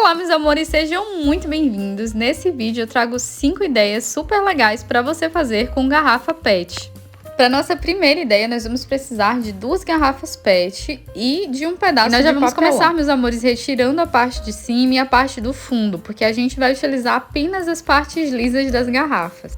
Olá, meus amores, sejam muito bem-vindos. Nesse vídeo eu trago 5 ideias super legais para você fazer com garrafa PET. Para nossa primeira ideia, nós vamos precisar de 2 garrafas PET e de um pedaço de papelão. Nós já vamos começar, meus amores, retirando a parte de cima e a parte do fundo, porque a gente vai utilizar apenas as partes lisas das garrafas.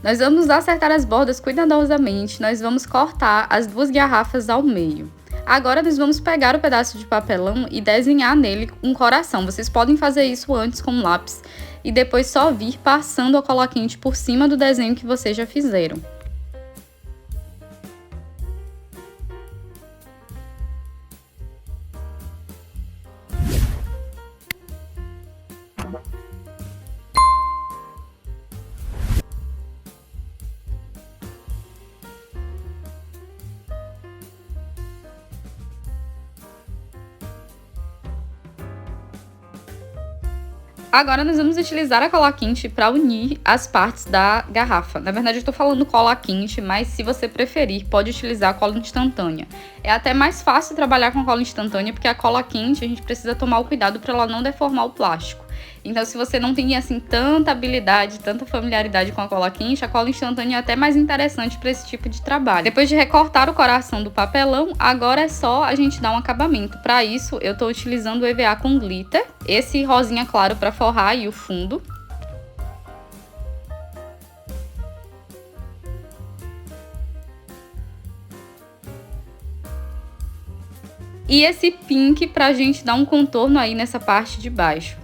Nós vamos acertar as bordas cuidadosamente, nós vamos cortar as 2 garrafas ao meio. Agora nós vamos pegar o pedaço de papelão e desenhar nele um coração. Vocês podem fazer isso antes com lápis e depois só vir passando a cola quente por cima do desenho que vocês já fizeram. Agora nós vamos utilizar a cola quente para unir as partes da garrafa. Na verdade eu estou falando cola quente, mas se você preferir pode utilizar a cola instantânea. É até mais fácil trabalhar com cola instantânea porque a cola quente a gente precisa tomar o cuidado para ela não deformar o plástico. Então se você não tem assim tanta habilidade, tanta familiaridade com a cola quente, a cola instantânea é até mais interessante para esse tipo de trabalho. Depois de recortar o coração do papelão, agora é só a gente dar um acabamento. Para isso eu estou utilizando o EVA com glitter, esse rosinha claro para forrar aí o fundo. E esse pink pra gente dar um contorno aí nessa parte de baixo.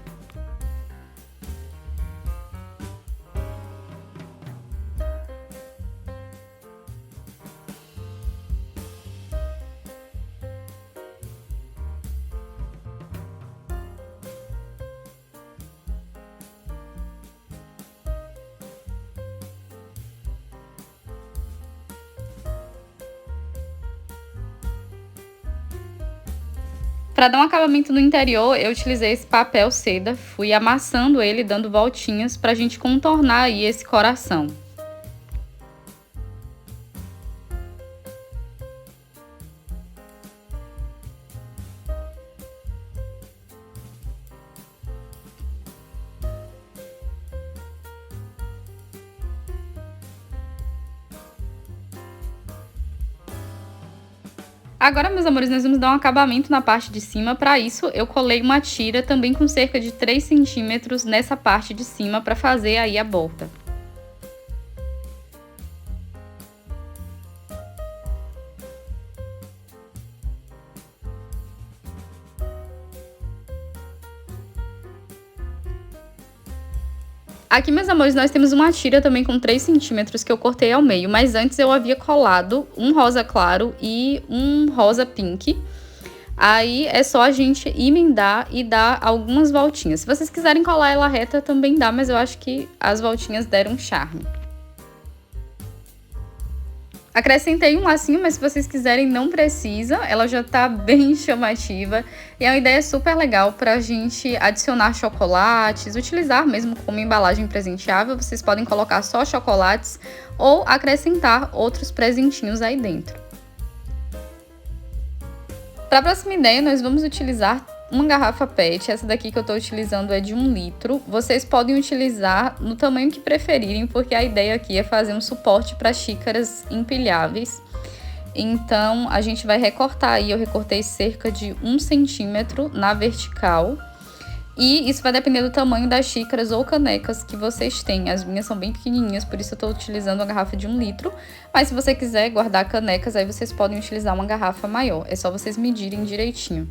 Para dar um acabamento no interior, eu utilizei esse papel seda, fui amassando ele, dando voltinhas para a gente contornar aí esse coração. Agora, meus amores, nós vamos dar um acabamento na parte de cima. Para isso, eu colei uma tira também com cerca de 3 centímetros nessa parte de cima para fazer aí a borda. Aqui, meus amores, nós temos uma tira também com 3 centímetros que eu cortei ao meio, mas antes eu havia colado um rosa claro e um rosa pink. Aí é só a gente emendar e dar algumas voltinhas. Se vocês quiserem colar ela reta também dá, mas eu acho que as voltinhas deram um charme. Acrescentei um lacinho, mas se vocês quiserem não precisa, ela já tá bem chamativa. E é uma ideia super legal pra gente adicionar chocolates, utilizar mesmo como embalagem presenteável. Vocês podem colocar só chocolates ou acrescentar outros presentinhos aí dentro. Para a próxima ideia, nós vamos utilizar uma garrafa PET, essa daqui que eu estou utilizando é de 1 litro. Vocês podem utilizar no tamanho que preferirem, porque a ideia aqui é fazer um suporte para xícaras empilháveis. Então, a gente vai recortar aí, eu recortei cerca de 1 centímetro na vertical. E isso vai depender do tamanho das xícaras ou canecas que vocês têm. As minhas são bem pequenininhas, por isso eu estou utilizando uma garrafa de 1 litro. Mas se você quiser guardar canecas, aí vocês podem utilizar uma garrafa maior. É só vocês medirem direitinho.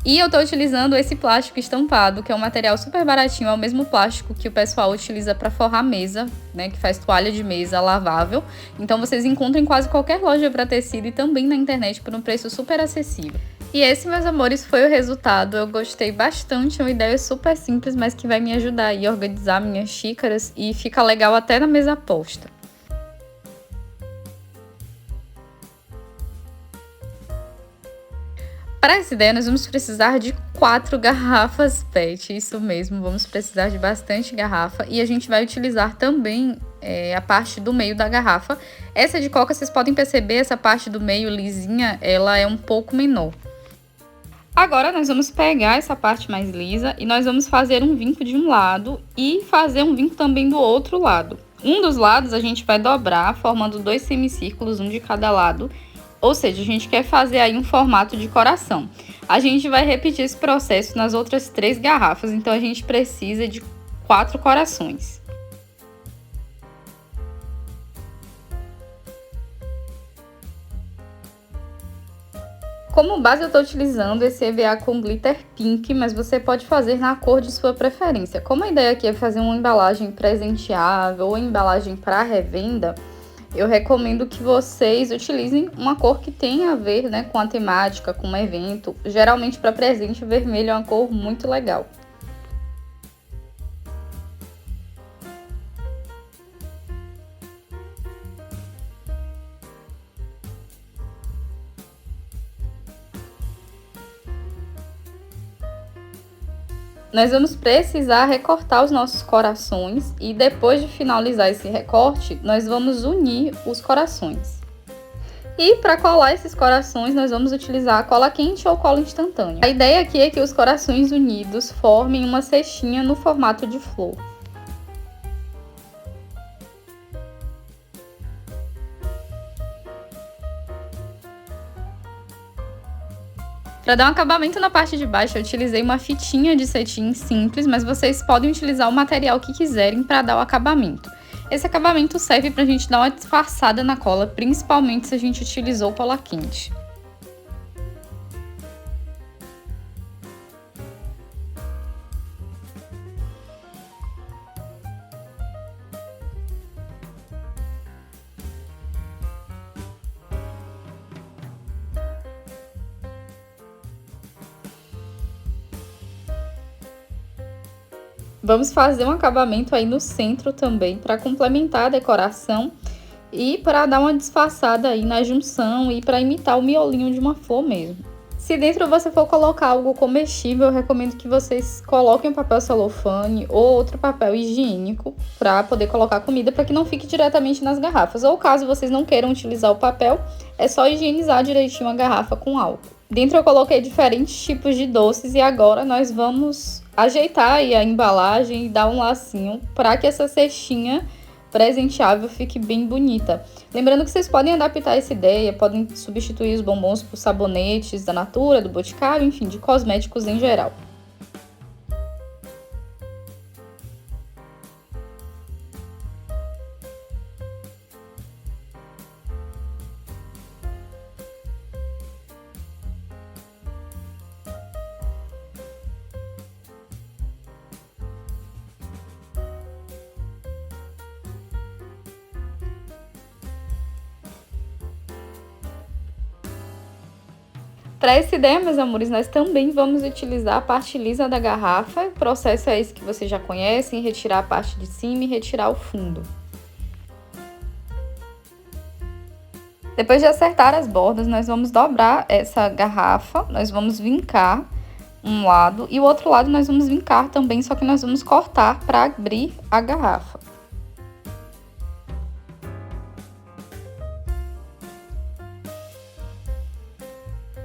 E eu tô utilizando esse plástico estampado, que é um material super baratinho, é o mesmo plástico que o pessoal utiliza para forrar mesa, né, que faz toalha de mesa lavável. Então vocês encontram em quase qualquer loja para tecido e também na internet por um preço super acessível. E esse, meus amores, foi o resultado. Eu gostei bastante, é uma ideia super simples, mas que vai me ajudar aí a organizar minhas xícaras e fica legal até na mesa posta. Para essa ideia, nós vamos precisar de 4 garrafas PET, isso mesmo, vamos precisar de bastante garrafa. E a gente vai utilizar também a parte do meio da garrafa. Essa de coca, vocês podem perceber, essa parte do meio lisinha, ela é um pouco menor. Agora nós vamos pegar essa parte mais lisa e nós vamos fazer um vinco de um lado e fazer um vinco também do outro lado. Um dos lados a gente vai dobrar, formando 2 semicírculos, um de cada lado. Ou seja, a gente quer fazer aí um formato de coração. A gente vai repetir esse processo nas outras 3 garrafas, então a gente precisa de 4 corações. Como base eu estou utilizando esse EVA com glitter pink, mas você pode fazer na cor de sua preferência. Como a ideia aqui é fazer uma embalagem presenteável ou embalagem para revenda, eu recomendo que vocês utilizem uma cor que tenha a ver, né, com a temática, com o evento. Geralmente para presente, o vermelho é uma cor muito legal. Nós vamos precisar recortar os nossos corações e depois de finalizar esse recorte, nós vamos unir os corações. E para colar esses corações, nós vamos utilizar cola quente ou cola instantânea. A ideia aqui é que os corações unidos formem uma cestinha no formato de flor. Para dar um acabamento na parte de baixo, eu utilizei uma fitinha de cetim simples, mas vocês podem utilizar o material que quiserem para dar o acabamento. Esse acabamento serve para a gente dar uma disfarçada na cola, principalmente se a gente utilizou cola quente. Vamos fazer um acabamento aí no centro também para complementar a decoração e para dar uma disfarçada aí na junção e para imitar o miolinho de uma flor mesmo. Se dentro você for colocar algo comestível, eu recomendo que vocês coloquem um papel celofane ou outro papel higiênico para poder colocar comida, para que não fique diretamente nas garrafas. Ou caso vocês não queiram utilizar o papel, é só higienizar direitinho a garrafa com álcool. Dentro eu coloquei diferentes tipos de doces e agora nós vamos ajeitar aí a embalagem e dar um lacinho para que essa cestinha presenteável fique bem bonita. Lembrando que vocês podem adaptar essa ideia, podem substituir os bombons por sabonetes da Natura, do Boticário, enfim, de cosméticos em geral. Para essa ideia, meus amores, nós também vamos utilizar a parte lisa da garrafa. O processo é esse que vocês já conhecem, retirar a parte de cima e retirar o fundo. Depois de acertar as bordas, nós vamos dobrar essa garrafa, nós vamos vincar um lado e o outro lado nós vamos vincar também, só que nós vamos cortar para abrir a garrafa.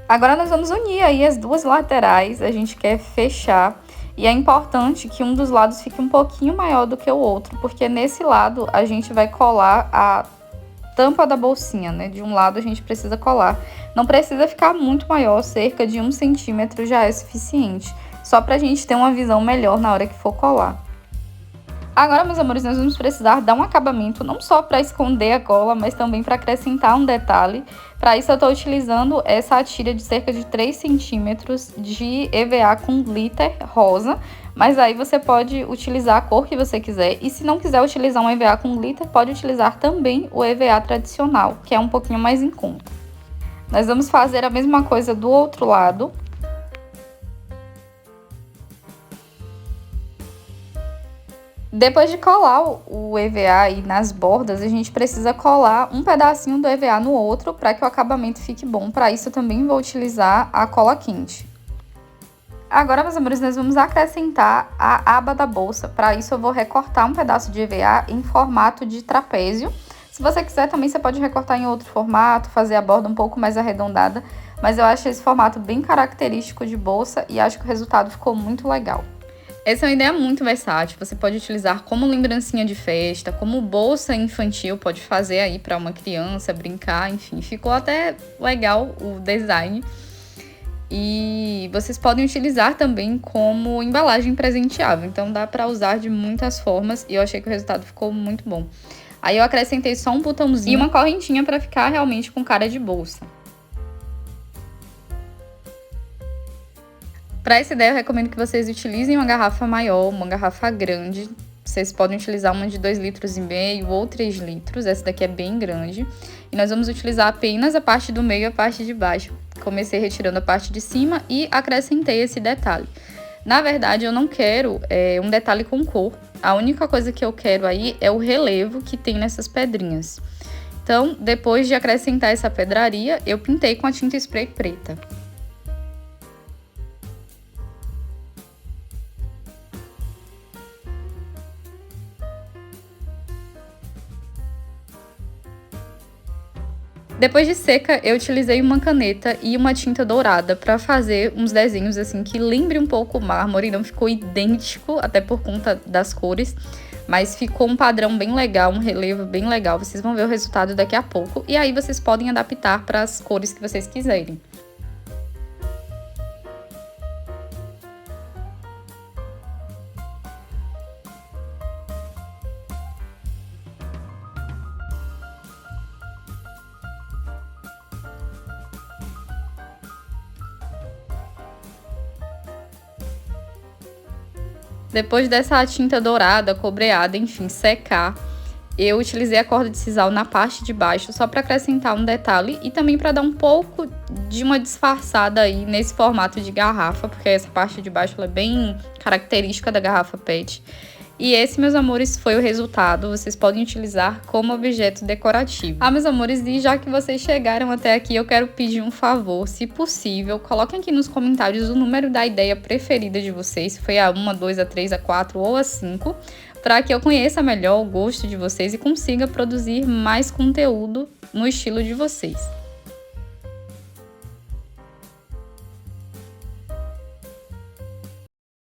Agora nós vamos unir aí as duas laterais, a gente quer fechar. E é importante que um dos lados fique um pouquinho maior do que o outro, porque nesse lado a gente vai colar a tampa da bolsinha, né? De um lado a gente precisa colar. Não precisa ficar muito maior, cerca de 1 centímetro já é suficiente. Só pra gente ter uma visão melhor na hora que for colar. Agora, meus amores, nós vamos precisar dar um acabamento, não só para esconder a cola, mas também para acrescentar um detalhe. Para isso eu estou utilizando essa tira de cerca de 3 centímetros de EVA com glitter rosa. Mas aí você pode utilizar a cor que você quiser. E se não quiser utilizar um EVA com glitter, pode utilizar também o EVA tradicional, que é um pouquinho mais em conta. Nós vamos fazer a mesma coisa do outro lado. Depois de colar o EVA aí nas bordas, a gente precisa colar um pedacinho do EVA no outro para que o acabamento fique bom. Para isso, eu também vou utilizar a cola quente. Agora, meus amores, nós vamos acrescentar a aba da bolsa. Para isso, eu vou recortar um pedaço de EVA em formato de trapézio. Se você quiser, também você pode recortar em outro formato, fazer a borda um pouco mais arredondada. Mas eu acho esse formato bem característico de bolsa e acho que o resultado ficou muito legal. Essa é uma ideia muito versátil, você pode utilizar como lembrancinha de festa, como bolsa infantil, pode fazer aí para uma criança brincar, enfim, ficou até legal o design. E vocês podem utilizar também como embalagem presenteável, então dá para usar de muitas formas e eu achei que o resultado ficou muito bom. Aí eu acrescentei só um botãozinho e uma correntinha para ficar realmente com cara de bolsa. Para essa ideia, eu recomendo que vocês utilizem uma garrafa maior, uma garrafa grande. Vocês podem utilizar uma de 2,5 litros ou 3 litros. Essa daqui é bem grande. E nós vamos utilizar apenas a parte do meio e a parte de baixo. Comecei retirando a parte de cima e acrescentei esse detalhe. Na verdade, eu não quero um detalhe com cor. A única coisa que eu quero aí é o relevo que tem nessas pedrinhas. Então, depois de acrescentar essa pedraria, eu pintei com a tinta spray preta. Depois de seca, eu utilizei uma caneta e uma tinta dourada para fazer uns desenhos assim que lembre um pouco o mármore, não ficou idêntico, até por conta das cores, mas ficou um padrão bem legal, um relevo bem legal. Vocês vão ver o resultado daqui a pouco e aí vocês podem adaptar para as cores que vocês quiserem. Depois dessa tinta dourada, cobreada, enfim, secar, eu utilizei a corda de sisal na parte de baixo só para acrescentar um detalhe e também para dar um pouco de uma disfarçada aí nesse formato de garrafa, porque essa parte de baixo ela é bem característica da garrafa PET. E esse, meus amores, foi o resultado. Vocês podem utilizar como objeto decorativo. Ah, meus amores, e já que vocês chegaram até aqui, eu quero pedir um favor. Se possível, coloquem aqui nos comentários o número da ideia preferida de vocês. Se foi a 1, a 2, a 3, a 4 ou a 5. Para que eu conheça melhor o gosto de vocês e consiga produzir mais conteúdo no estilo de vocês.